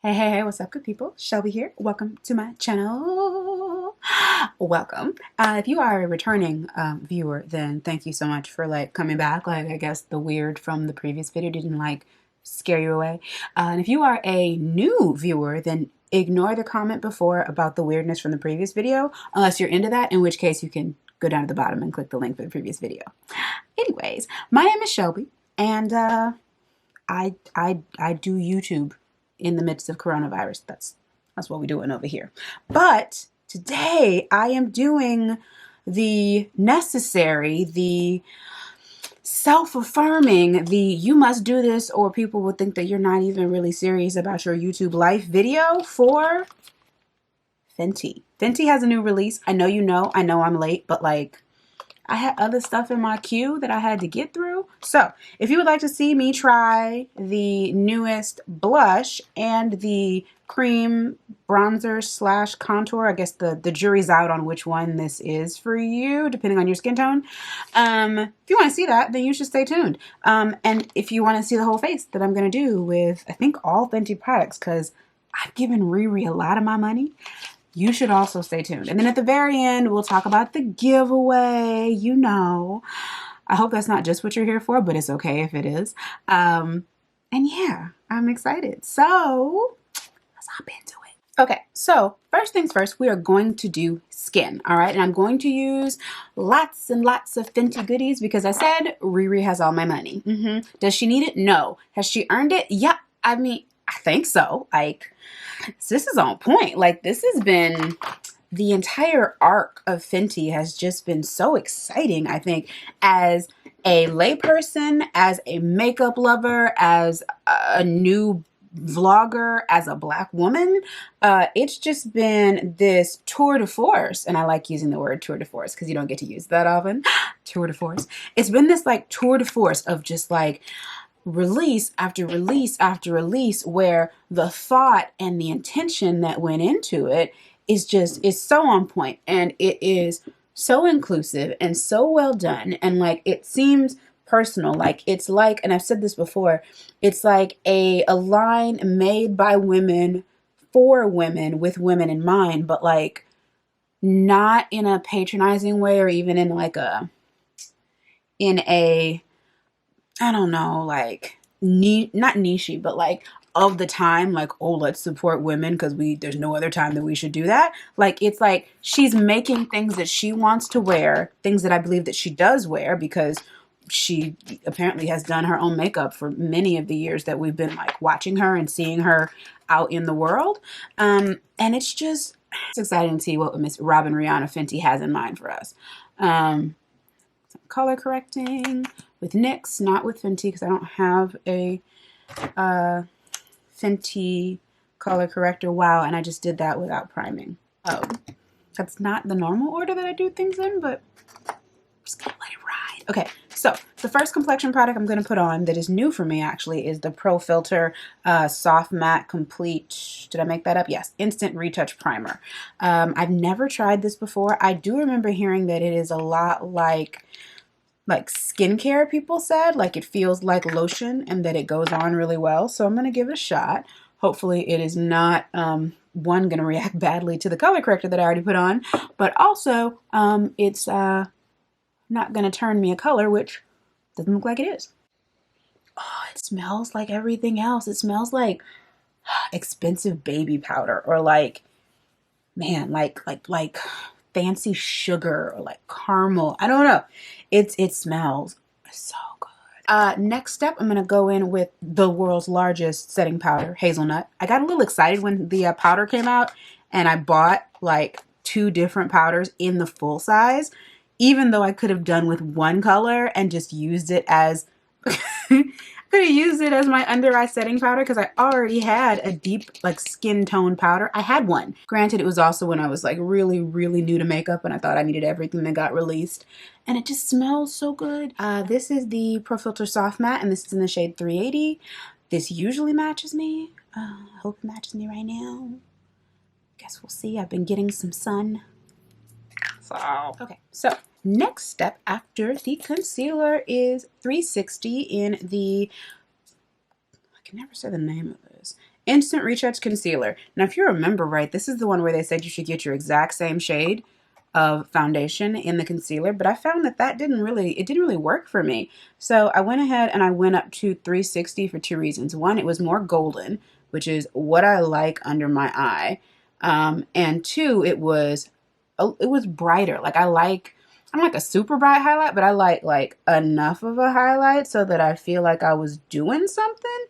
Hey, what's up, good people? Shelby here. Welcome to my channel. Welcome. If you are a returning viewer, then thank you so much for coming back. I guess the weird from the previous video didn't scare you away. And if you are a new viewer, then ignore the comment before about the weirdness from the previous video, unless you're into that, in which case you can go down to the bottom and click the link for the previous video. Anyways, my name is Shelby, and I do YouTube in the midst of coronavirus. That's what we're doing over here. But today I am doing the necessary, the self-affirming, the you must do this or people will think that you're not even really serious about your YouTube life video for Fenty. Fenty has a new release. I know you know. I know I'm late, but I had other stuff in my queue that I had to get through. So if you would like to see me try the newest blush and the cream bronzer slash contour, I guess the jury's out on which one this is for you, depending on your skin tone. If you want to see that, then you should stay tuned. And if you want to see the whole face that I'm going to do with, I think, all Fenty products, because I've given Riri a lot of my money, you should also stay tuned. And then at the very end, we'll talk about the giveaway. You know, I hope that's not just what you're here for, but it's okay if it is. And yeah, I'm excited. So let's hop into it. Okay, so first things first, we are going to do skin, all right? And I'm going to use lots and lots of Fenty goodies because I said Riri has all my money. Does she need it? No. Has she earned it? Yeah, I mean, I think so. This is on point. This has been, the entire arc of Fenty has just been so exciting, I think, as a layperson, as a makeup lover, as a new vlogger, as a Black woman. It's just been this tour de force, and I like using the word tour de force because you don't get to use that often. Tour de force. It's been this tour de force of just release after release after release, where the thought and the intention that went into it is so on point, and it is so inclusive and so well done, and it seems personal. It's and I've said this before, it's a line made by women for women with women in mind, but not in a patronizing way, or even in a I don't know, not niche, but of the time, oh, let's support women because there's no other time that we should do that. It's she's making things that she wants to wear, things that I believe that she does wear because she apparently has done her own makeup for many of the years that we've been watching her and seeing her out in the world. And it's exciting to see what Miss Robin Rihanna Fenty has in mind for us. Some color correcting with NYX, not with Fenty, because I don't have a Fenty color corrector. Wow, and I just did that without priming. Oh, that's not the normal order that I do things in, but I'm just gonna let it ride. Okay, so the first complexion product I'm gonna put on that is new for me actually is the Profiltr Soft Matte Complete, did I make that up? Yes, Instant Retouch Primer. I've never tried this before. I do remember hearing that it is a lot like skincare, people said. It feels like lotion and that it goes on really well. So I'm going to give it a shot. Hopefully it is not, one, going to react badly to the color corrector that I already put on, but also it's not going to turn me a color, which doesn't look like it is. Oh, it smells like everything else. It smells like expensive baby powder, or man, like fancy sugar, or caramel. I don't know. It smells so good. Next step, I'm going to go in with the world's largest setting powder, Hazelnut. I got a little excited when the powder came out, and I bought 2 different powders in the full size, even though I could have done with one color and just used it as could have used it as my under eye setting powder because I already had a deep skin tone powder. I had one. Granted, it was also when I was really, really new to makeup and I thought I needed everything that got released. And it just smells so good. This is the Profiltr Soft Matte, and this is in the shade 380. This usually matches me. I hope it matches me right now. Guess we'll see. I've been getting some sun. Okay, so next step after the concealer is 360 in the, I can never say the name of this, Instant Retouch Concealer. Now, if you remember right, this is the one where they said you should get your exact same shade of foundation in the concealer, but I found that it didn't really work for me. So I went ahead and I went up to 360 for two reasons. One, it was more golden, which is what I like under my eye. And two, it was brighter. Like I'm like a super bright highlight, but I like enough of a highlight so that I feel like I was doing something.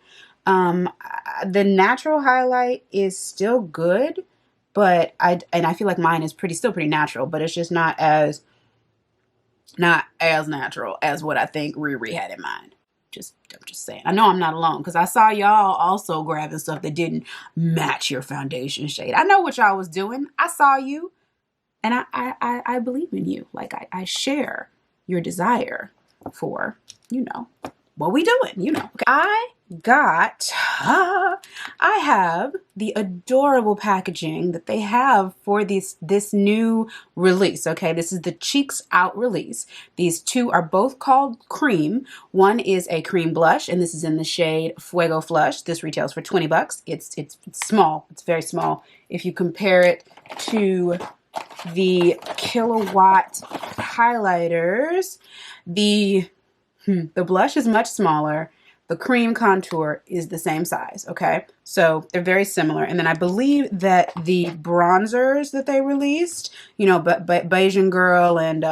The natural highlight is still good, but I feel like mine is still pretty natural, but it's just not as natural as what I think Riri had in mind. I'm just saying. I know I'm not alone because I saw y'all also grabbing stuff that didn't match your foundation shade. I know what y'all was doing. I saw you, and I believe in you. Like I share your desire for, what we doing, Okay. I have the adorable packaging that they have for this new release. Okay, this is the Cheeks Out release. These two are both called cream. One is a cream blush, and this is in the shade Fuego Flush. This retails for $20. It's small. It's very small. If you compare it to the Killawatt highlighters, the blush is much smaller. The cream contour is the same size, okay? So they're very similar. And then I believe that the bronzers that they released, but Bayesian Girl and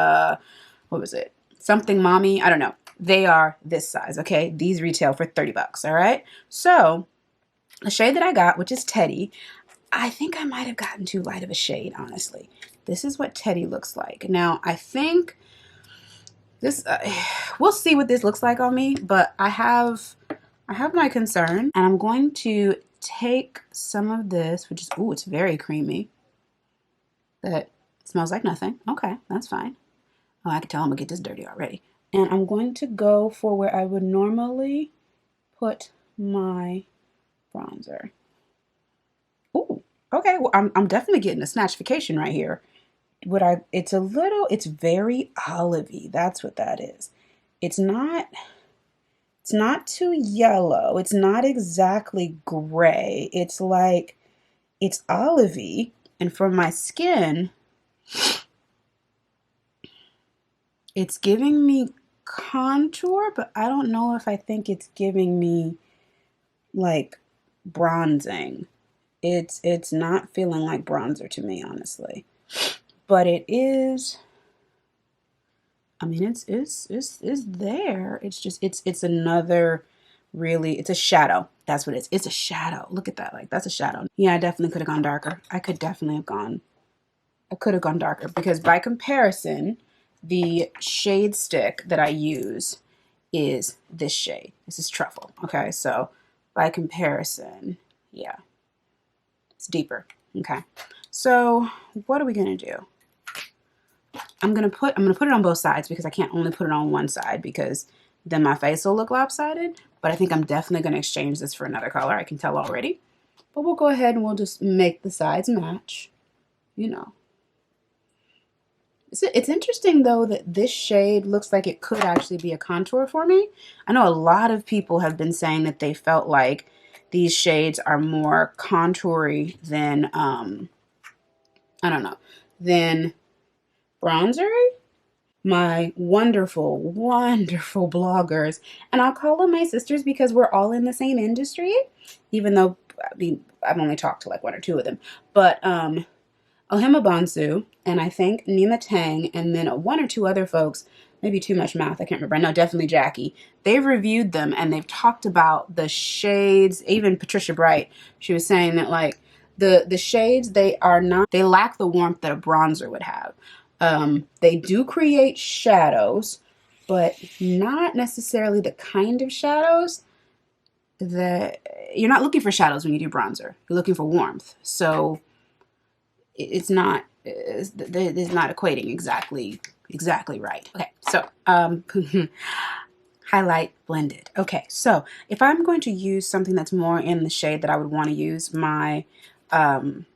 what was it? Something Mommy, I don't know. They are this size, okay? These retail for $30, all right? So the shade that I got, which is Teddy, I think I might have gotten too light of a shade, honestly. This is what Teddy looks like. Now, I think this, we'll see what this looks like on me, but I have my concern, and I'm going to take some of this, which is, it's very creamy. That smells like nothing. Okay, that's fine. Oh, I can tell I'm gonna get this dirty already. And I'm going to go for where I would normally put my bronzer. Ooh, okay, well, I'm definitely getting a snatchification right here. It's very olivey. That's what that is. It's not too yellow. It's not exactly gray. It's olivey. And for my skin, it's giving me contour, but I don't know if I think it's giving me like bronzing. It's not feeling like bronzer to me, honestly. But it is, I mean, it's there. It's just, it's another really, it's a shadow. That's what it is. It's a shadow. Look at that. Like, that's a shadow. Yeah, I definitely could have gone darker. I could have gone darker because by comparison, the shade stick that I use is this shade. This is Truffle. Okay. So by comparison, yeah, it's deeper. Okay. So what are we going to do? I'm gonna put it on both sides because I can't only put it on one side because then my face will look lopsided. But I think I'm definitely gonna exchange this for another color. I can tell already. But we'll go ahead and we'll just make the sides match. It's interesting though that this shade looks like it could actually be a contour for me. I know a lot of people have been saying that they felt like these shades are more contoury than I don't know, than bronzery. My wonderful, wonderful bloggers, and I'll call them my sisters because we're all in the same industry, even though, I mean, I've only talked to like one or two of them, but Ohima Bonsu, and I think Nima Tang, and then one or two other folks, maybe too much math, I can't remember. I know definitely Jackie. They've reviewed them, and they've talked about the shades. Even Patricia Bright, she was saying that like the shades, they lack the warmth that a bronzer would have. They do create shadows, but not necessarily the kind of shadows that you're not looking for shadows when you do bronzer. You're looking for warmth. So it's not equating exactly right. Okay. So, highlight blended. Okay. So if I'm going to use something that's more in the shade that I would want to use, my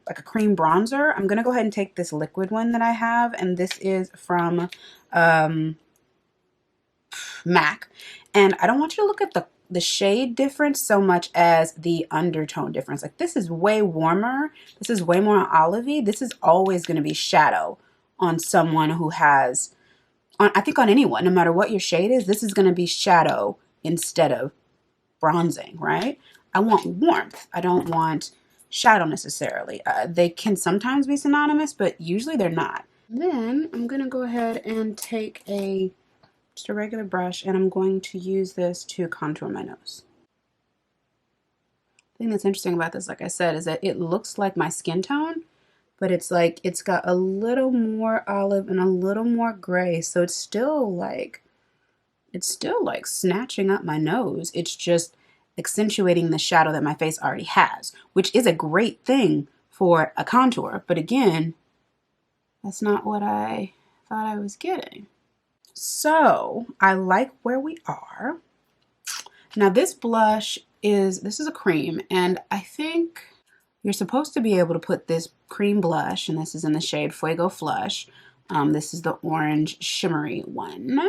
like a cream bronzer, I'm going to go ahead and take this liquid one that I have. And this is from MAC. And I don't want you to look at the the shade difference so much as the undertone difference. Like this is way warmer. This is way more olivey. This is always going to be shadow on someone who has, I think on anyone, no matter what your shade is, this is going to be shadow instead of bronzing, right? I want warmth. I don't want shadow necessarily. They can sometimes be synonymous, but usually they're not. Then I'm going to go ahead and take just a regular brush, and I'm going to use this to contour my nose. The thing that's interesting about this, like I said, is that it looks like my skin tone, but it's like it's got a little more olive and a little more gray, so it's still like snatching up my nose. It's just accentuating the shadow that my face already has, which is a great thing for a contour. But again, that's not what I thought I was getting. So I like where we are. Now this blush this is a cream, and I think you're supposed to be able to put this cream blush, and this is in the shade Fuego Flush. This is the orange shimmery one.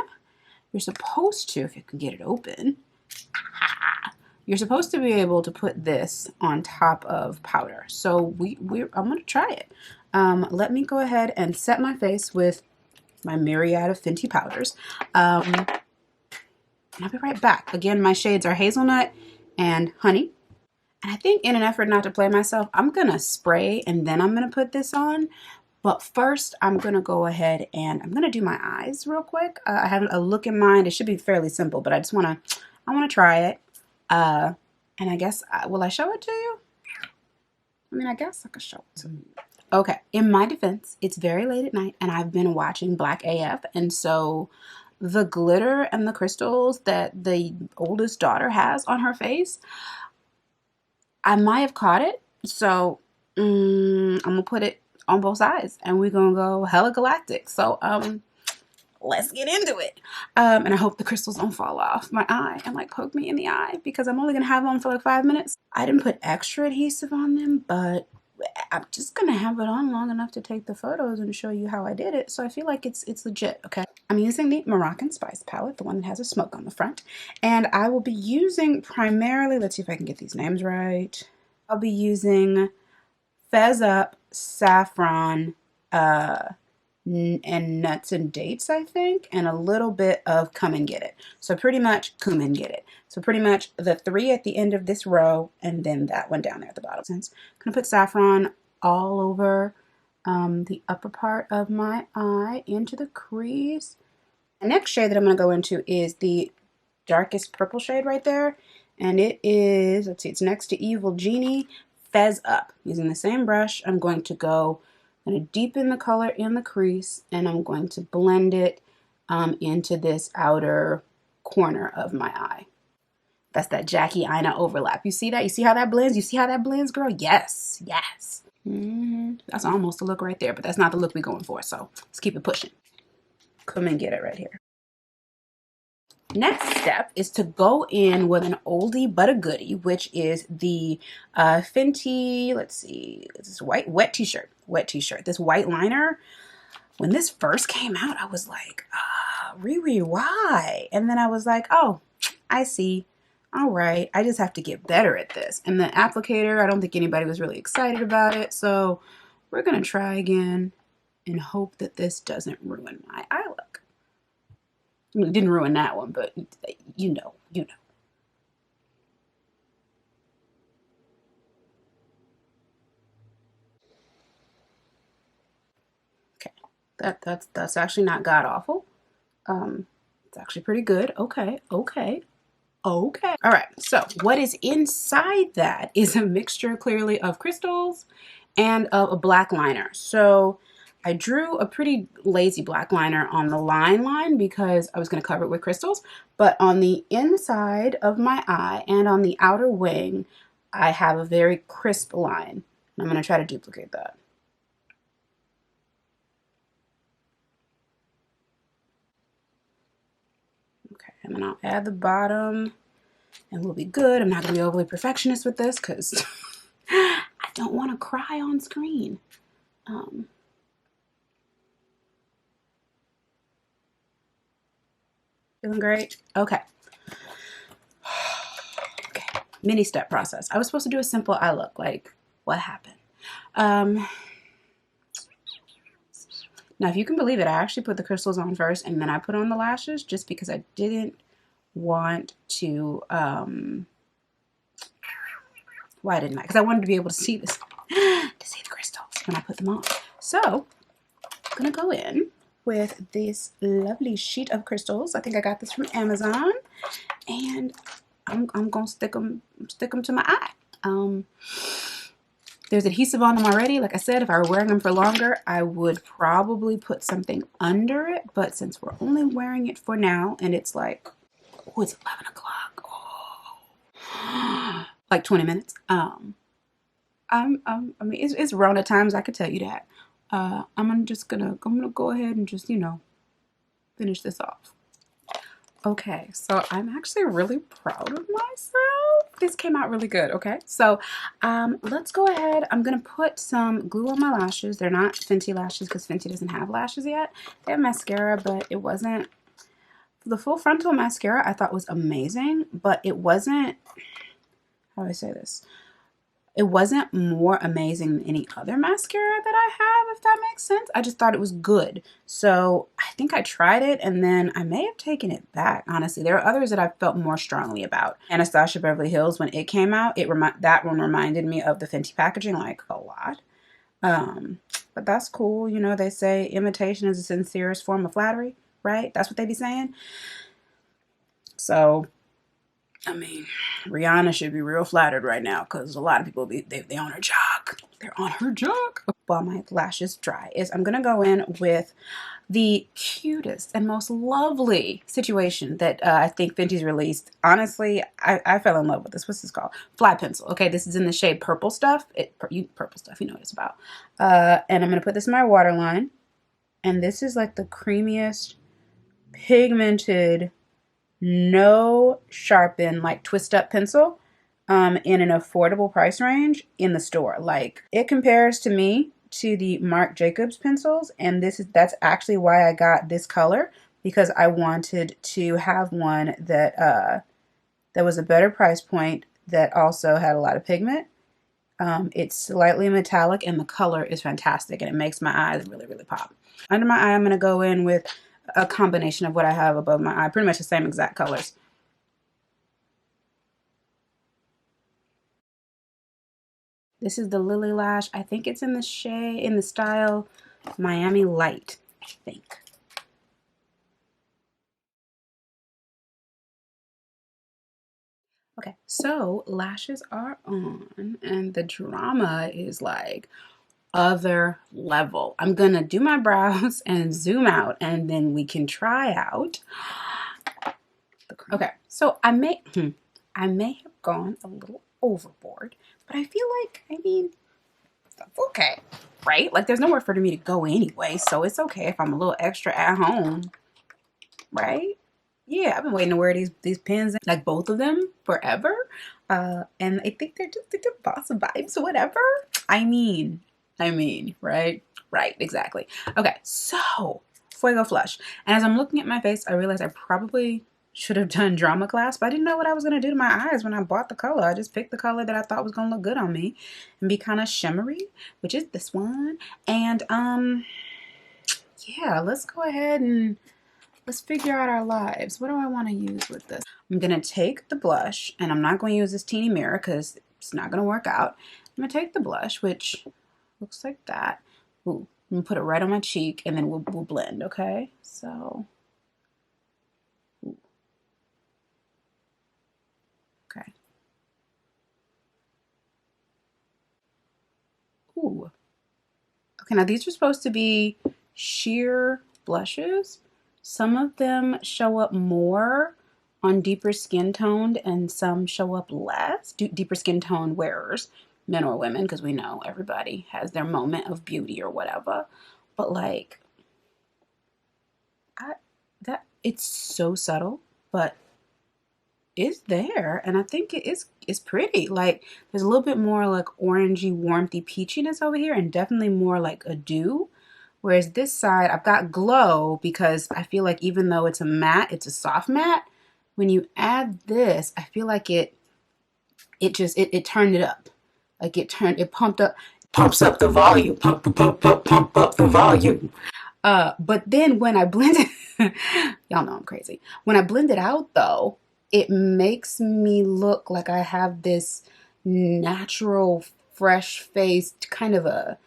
You're supposed to, if you can get it open, you're supposed to be able to put this on top of powder. So I'm going to try it. Let me go ahead and set my face with my myriad of Fenty powders. And I'll be right back. Again, my shades are Hazelnut and Honey. And I think in an effort not to play myself, I'm going to spray and then I'm going to put this on. But first, I'm going to go ahead and I'm going to do my eyes real quick. I have a look in mind. It should be fairly simple, but I want to try it. And I guess, will I show it to you? I mean, I guess I could show it to you. Okay, in my defense, it's very late at night and I've been watching Black AF. And so the glitter and the crystals that the oldest daughter has on her face, I might have caught it. So I'm going to put it on both sides and we're going to go hella galactic. So let's get into it. And I hope the crystals don't fall off my eye and like poke me in the eye because I'm only going to have them for like 5 minutes. I didn't put extra adhesive on them, but I'm just going to have it on long enough to take the photos and show you how I did it. So I feel like it's legit, okay? I'm using the Moroccan Spice palette, the one that has a smoke on the front. And I will be using primarily, let's see if I can get these names right. I'll be using Fez Up, Saffron, and Nuts and Dates, I think, and a little bit of Come and Get It. So pretty much Come and Get It. So pretty much the 3 at the end of this row and then that one down there at the bottom. I'm going to put saffron all over the upper part of my eye into the crease. The next shade that I'm going to go into is the darkest purple shade right there. And it is, let's see, it's next to Evil Genie, Fez Up. Using the same brush, I'm going to deepen the color in the crease and I'm going to blend it into this outer corner of my eye. That's that Jackie Ina overlap. You see that? You see how that blends? You see how that blends, girl? Yes, yes. That's almost the look right there, but that's not the look we're going for. So let's keep it pushing. Come and get it right here. Next step is to go in with an oldie but a goodie, which is the Fenty, let's see, this is wet t-shirt. This white liner. When this first came out, I was like, Riri, why? And then I was like, oh, I see. All right, I just have to get better at this. And the applicator, I don't think anybody was really excited about it. So we're going to try again and hope that this doesn't ruin my eye look. I mean, it didn't ruin that one, but you know. Okay, that's actually not god awful. It's actually pretty good. Okay. All right, so what is inside that is a mixture clearly of crystals and of a black liner. So I drew a pretty lazy black liner on the line because I was going to cover it with crystals, but on the inside of my eye and on the outer wing, I have a very crisp line. I'm going to try to duplicate that. Okay, and then I'll add the bottom and we'll be good. I'm not going to be overly perfectionist with this because I don't want to cry on screen. Feeling great? Okay. mini step process. I was supposed to do a simple eye look. Like, what happened? Now, if you can believe it, I actually put the crystals on first and then I put on the lashes just because I didn't want to, why didn't I? Because I wanted to be able to see this, to see the crystals when I put them on. So, I'm going to go in with this lovely sheet of crystals. I think I got this from Amazon. And I'm going to stick them to my eye. There's adhesive on them already. Like I said, if I were wearing them for longer, I would probably put something under it. But since we're only wearing it for now, and it's like, oh, it's 11 o'clock. Oh. Like 20 minutes. I mean, it's Rona times, I could tell you that. I'm gonna go ahead and just, finish this off. Okay, so I'm actually really proud of myself. This came out really good, okay? So let's go ahead. I'm going to put some glue on my lashes. They're not Fenty lashes because Fenty doesn't have lashes yet. They have mascara, but it wasn't. The full frontal mascara I thought was amazing, but it wasn't, how do I say this? It wasn't more amazing than any other mascara that I have, if that makes sense. I just thought it was good. So I think I tried it and then I may have taken it back, honestly. There are others that I felt more strongly about. Anastasia Beverly Hills, when it came out, that one reminded me of the Fenty packaging like a lot. But that's cool. You know, they say imitation is the sincerest form of flattery, right? That's what they be saying. So I mean, Rihanna should be real flattered right now because a lot of people, they on her jock. They're on her jock. While my lashes dry I'm going to go in with the cutest and most lovely situation that I think Fenty's released. Honestly, I fell in love with this. What's this called? Fly Pencil. Okay, this is in the shade Purple Stuff. Purple Stuff, you know what it's about. And I'm going to put this in my waterline. And this is like the creamiest, pigmented, no sharpen, like twist up pencil in an affordable price range in the store. Like, it compares to me to the Marc Jacobs pencils, and that's actually why I got this color, because I wanted to have one that was a better price point that also had a lot of pigment. It's slightly metallic and the color is fantastic and it makes my eyes really, really pop. Under my eye, I'm going to go in with a combination of what I have above my eye, pretty much the same exact colors. This is the Lily Lash. I think it's in the shade, in the style Miami Light, I think. Okay, so lashes are on and the drama is like other level. I'm gonna do my brows and zoom out and then we can try out. Okay, so I may have gone a little overboard, but I feel like, I mean, that's okay, right? Like, there's nowhere for me to go anyway, so it's okay if I'm a little extra at home, right? Yeah, I've been waiting to wear these pins, like both of them, forever. And I think they're just the boss vibes, whatever. I mean, right? Right, exactly. Okay, so Fuego Flush. And as I'm looking at my face, I realized I probably should have done drama class, but I didn't know what I was going to do to my eyes when I bought the color. I just picked the color that I thought was going to look good on me and be kind of shimmery, which is this one. And yeah, let's go ahead and let's figure out our lives. What do I want to use with this? I'm going to take the blush, and I'm not going to use this teeny mirror because it's not going to work out. I'm going to take the blush, which looks like that. Ooh, I'm going to put it right on my cheek, and then we'll blend, okay? So, ooh. Okay. Ooh. Okay, now these are supposed to be sheer blushes. Some of them show up more on deeper skin toned and some show up less. Deeper skin toned wearers, men or women, because we know everybody has their moment of beauty or whatever. But like, it's so subtle, but it's there, and I think it's pretty. Like, there's a little bit more like orangey, warmthy peachiness over here, and definitely more like a dew. Whereas this side, I've got glow because I feel like even though it's a matte, it's a soft matte. When you add this, I feel like it it turned it up. Like it pumps up the volume, pump up the volume. But then when I blend it, y'all know I'm crazy. When I blend it out though, it makes me look like I have this natural, fresh faced kind of a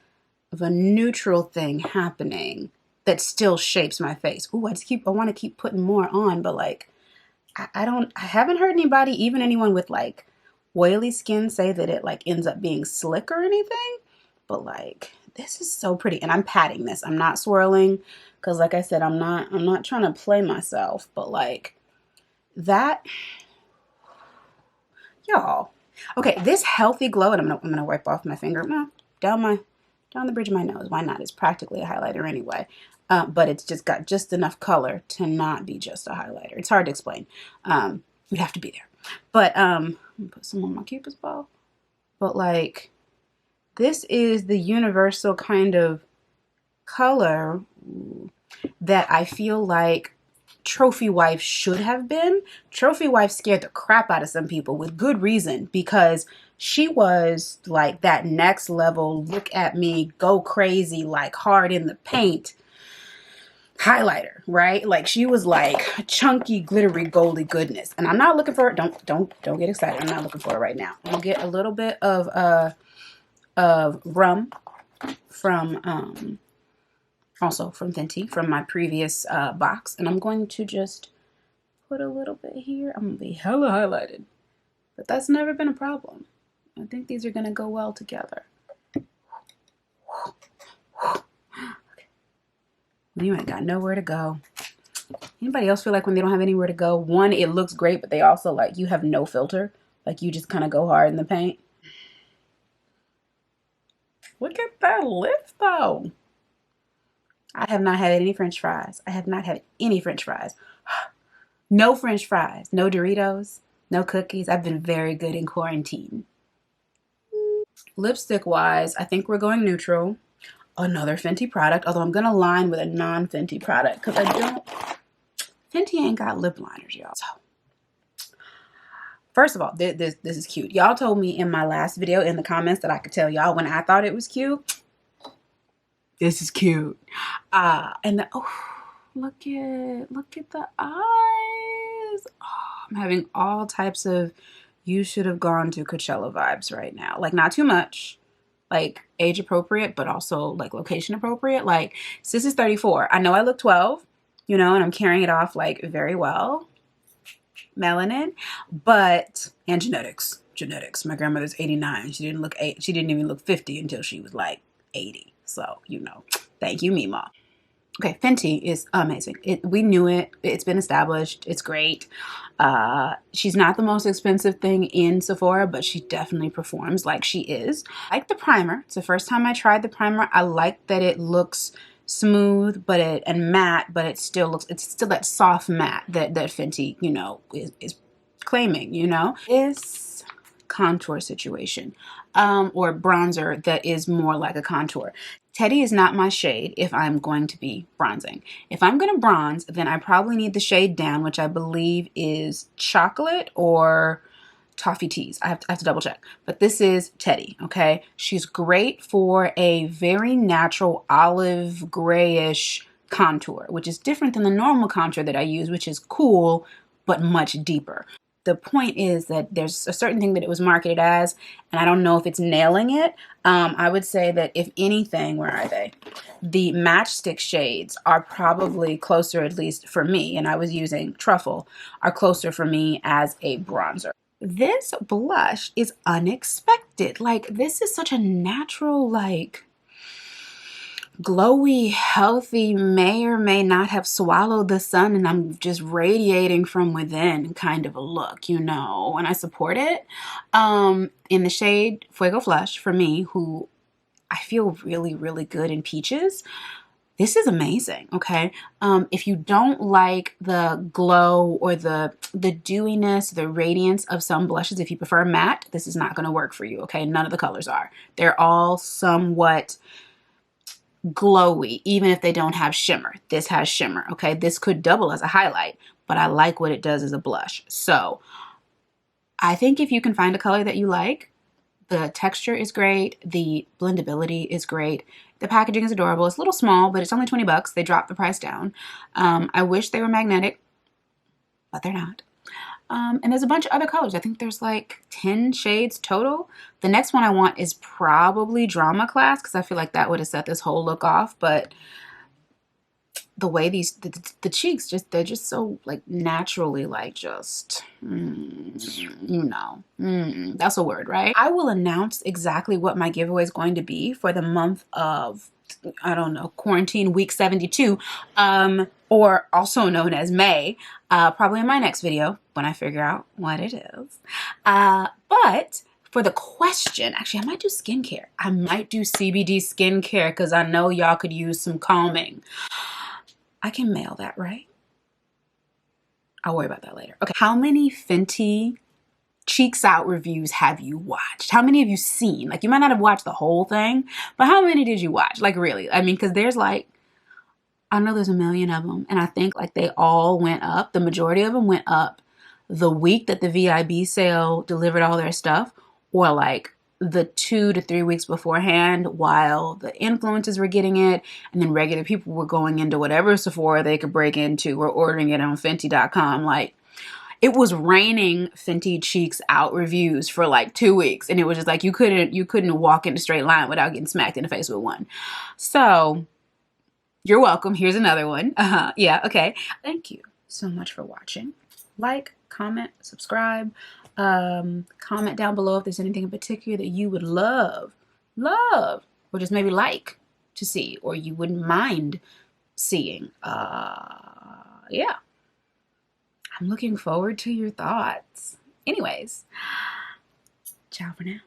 neutral thing happening that still shapes my face. Ooh, I want to keep putting more on, but like, I haven't heard anybody, even anyone with like oily skin, say that it like ends up being slick or anything. But like, this is so pretty. And I'm patting this. I'm not swirling because like I said, I'm not trying to play myself, but like that, y'all. Okay, this healthy glow, and I'm gonna wipe off my finger down the bridge of my nose. Why not? It's practically a highlighter anyway. But it's just got just enough color to not be just a highlighter. It's hard to explain. You'd have to be there. But I'm gonna put some on my Cupid's bow. But like, this is the universal kind of color that I feel like Trophy Wife should have been. Trophy Wife scared the crap out of some people with good reason, because she was like that next level, look at me, go crazy, like hard in the paint highlighter, right? Like she was like chunky, glittery, goldy goodness. And I'm not looking for it. Don't get excited. I'm not looking for it right now. I'm gonna get a little bit of rum from also from Fenty, from my previous box, and I'm going to just put a little bit here. I'm gonna be hella highlighted, but that's never been a problem. I think these are gonna go well together. Okay. You ain't got nowhere to go. Anybody else feel like when they don't have anywhere to go, one, it looks great, but they also like, you have no filter, like you just kind of go hard in the paint? Look at that lip though. I have not had any French fries. I have not had any French fries. No French fries, no Doritos, no cookies. I've been very good in quarantine. Lipstick wise, I think we're going neutral. Another Fenty product, although I'm gonna line with a non-Fenty product because Fenty ain't got lip liners, y'all. So, first of all, this is cute. Y'all told me in my last video in the comments that I could tell y'all when I thought it was cute. This is cute. And look at the eyes. Oh, I'm having all types of you should have gone to Coachella vibes right now. Like not too much, like age appropriate, but also like location appropriate. Like sis is 34. I know I look 12, you know, and I'm carrying it off like very well. Melanin, and genetics. My grandmother's 89. She didn't even look 50 until she was like 80. So, you know, thank you, Mima. Okay, Fenty is amazing. We knew it. It's been established. It's great. She's not the most expensive thing in Sephora, but she definitely performs like she is. I like the primer. It's the first time I tried the primer. I like that it looks smooth, and matte, but it's still that soft matte that Fenty, you know, is claiming, you know. This contour situation, or bronzer that is more like a contour. Teddy is not my shade if I'm going to be bronzing. If I'm going to bronze, then I probably need the shade down, which I believe is Chocolate or Toffee Teas. I have to double check. But this is Teddy, okay? She's great for a very natural olive grayish contour, which is different than the normal contour that I use, which is cool, but much deeper. The point is that there's a certain thing that it was marketed as, and I don't know if it's nailing it. I would say that if anything, where are they? The matchstick shades are probably closer, at least for me, and I was using Truffle, are closer for me as a bronzer. This blush is unexpected. Like, this is such a natural, like, glowy, healthy, may or may not have swallowed the sun and I'm just radiating from within kind of a look, you know, and I support it. In the shade Fuego Flush, for me, who I feel really, really good in peaches, this is amazing, okay? If you don't like the glow or the dewiness, the radiance of some blushes, if you prefer matte, this is not gonna work for you, okay? None of the colors are. They're all somewhat glowy, even if they don't have shimmer. This has shimmer, okay? This could double as a highlight, but I like what it does as a blush. So I think if you can find a color that you like, the texture is great, the blendability is great, the packaging is adorable. It's a little small, but it's only 20 bucks. They dropped the price down. I wish they were magnetic, but they're not. And there's a bunch of other colors. I think there's like 10 shades total. The next one I want is probably Drama Class, because I feel like that would have set this whole look off. But the way the cheeks they're just so like naturally like just that's a word, right? I will announce exactly what my giveaway is going to be for the month of, I don't know, quarantine week 72, or also known as May, probably in my next video when I figure out what it is. But for the question, actually, I might do skincare. I might do CBD skincare because I know y'all could use some calming. I can mail that, right? I'll worry about that later. Okay, how many Fenty Cheeks Out reviews have you watched? How many have you seen? Like, you might not have watched the whole thing, but how many did you watch? Like, really? I mean, because there's like, I know there's a million of them, and I think like they all went up. The majority of them went up the week that the VIB sale delivered all their stuff, or like the 2 to 3 weeks beforehand while the influencers were getting it, and then regular people were going into whatever Sephora they could break into or ordering it on Fenty.com. Like, it was raining Fenty Cheeks Out reviews for like 2 weeks, and it was just like you couldn't walk in a straight line without getting smacked in the face with one. So you're welcome. Here's another one. Yeah, okay. Thank you so much for watching. Like, comment, subscribe. Comment down below if there's anything in particular that you would love, or just maybe like to see, or you wouldn't mind seeing. Yeah. I'm looking forward to your thoughts. Anyways, ciao for now.